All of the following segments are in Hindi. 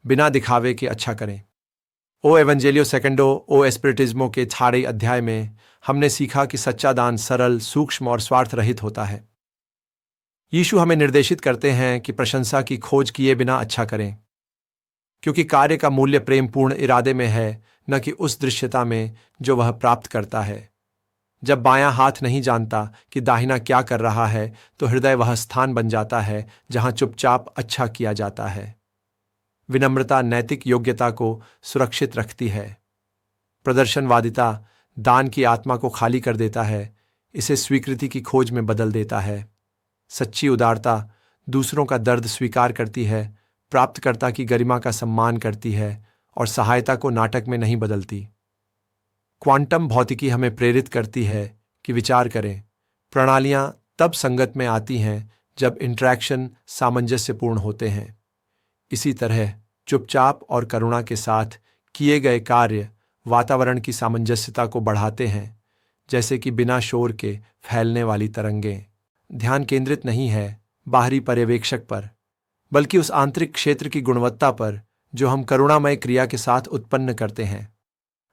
बिना दिखावे के अच्छा करें। ओ एवेंजेलियो सेकंडो ओ एस्पिरिटिज्मो के 6 अध्याय में हमने सीखा कि सच्चा दान सरल, सूक्ष्म और स्वार्थ रहित होता है। यीशु हमें निर्देशित करते हैं कि प्रशंसा की खोज किए बिना अच्छा करें, क्योंकि कार्य का मूल्य प्रेमपूर्ण इरादे में है, न कि उस दृश्यता में जो वह प्राप्त करता है। जब बायां हाथ नहीं जानता कि दाहिना क्या कर रहा है, तो हृदय वह स्थान बन जाता है जहां चुपचाप अच्छा किया जाता है। विनम्रता नैतिक योग्यता को सुरक्षित रखती है। प्रदर्शनवादिता दान की आत्मा को खाली कर देता है, इसे स्वीकृति की खोज में बदल देता है। सच्ची उदारता दूसरों का दर्द स्वीकार करती है, प्राप्तकर्ता की गरिमा का सम्मान करती है और सहायता को नाटक में नहीं बदलती। क्वांटम भौतिकी हमें प्रेरित करती है कि विचार करें। प्रणालियां तब संगत में आती हैं जब इंटरैक्शन सामंजस्यपूर्ण होते हैं। इसी तरह चुपचाप और करुणा के साथ किए गए कार्य वातावरण की सामंजस्यता को बढ़ाते हैं, जैसे कि बिना शोर के फैलने वाली तरंगें। ध्यान केंद्रित नहीं है बाहरी पर्यवेक्षक पर, बल्कि उस आंतरिक क्षेत्र की गुणवत्ता पर जो हम करुणामय क्रिया के साथ उत्पन्न करते हैं।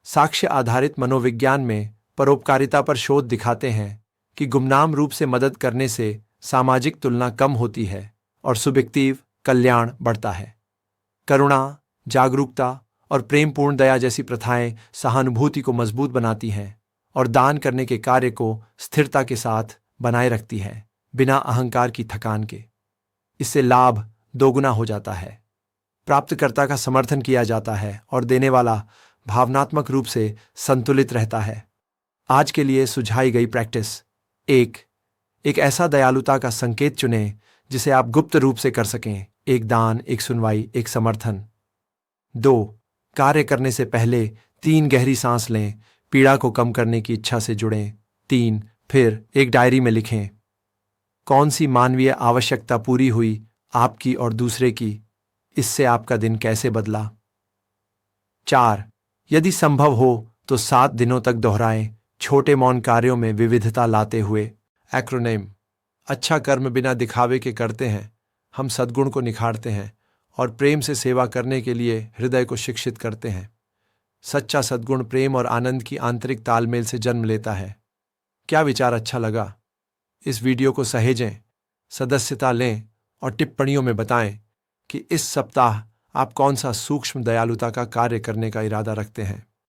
साक्ष्य आधारित मनोविज्ञान में परोपकारिता पर शोध दिखाते हैं कि गुमनाम रूप से मदद करने से सामाजिक तुलना कम होती है और सुब्जेक्टिव कल्याण बढ़ता है। करुणा, जागरूकता और प्रेमपूर्ण दया जैसी प्रथाएं सहानुभूति को मजबूत बनाती हैं और दान करने के कार्य को स्थिरता के साथ बनाए रखती है, बिना अहंकार की थकान के। इससे लाभ दोगुना हो जाता है। प्राप्तकर्ता का समर्थन किया जाता है और देने वाला भावनात्मक रूप से संतुलित रहता है। आज के लिए सुझाई गई प्रैक्टिस: एक ऐसा दयालुता का संकेत चुनें जिसे आप गुप्त रूप से कर सकें। एक दान, एक सुनवाई, एक समर्थन। 2 कार्य करने से पहले 3 गहरी सांस लें, पीड़ा को कम करने की इच्छा से जुड़ें। 3 फिर एक डायरी में लिखें कौन सी मानवीय आवश्यकता पूरी हुई, आपकी और दूसरे की। इससे आपका दिन कैसे बदला। 4 यदि संभव हो तो 7 दिनों तक दोहराएं, छोटे मौन कार्यों में विविधता लाते हुए। एक्रोनिम: अच्छा कर्म बिना दिखावे के करते हैं, हम सद्गुण को निखारते हैं और प्रेम से सेवा करने के लिए हृदय को शिक्षित करते हैं। सच्चा सद्गुण प्रेम और आनंद की आंतरिक तालमेल से जन्म लेता है। क्या विचार अच्छा लगा? इस वीडियो को सहेजें, सदस्यता लें और टिप्पणियों में बताएं कि इस सप्ताह आप कौन सा सूक्ष्म दयालुता का कार्य करने का इरादा रखते हैं।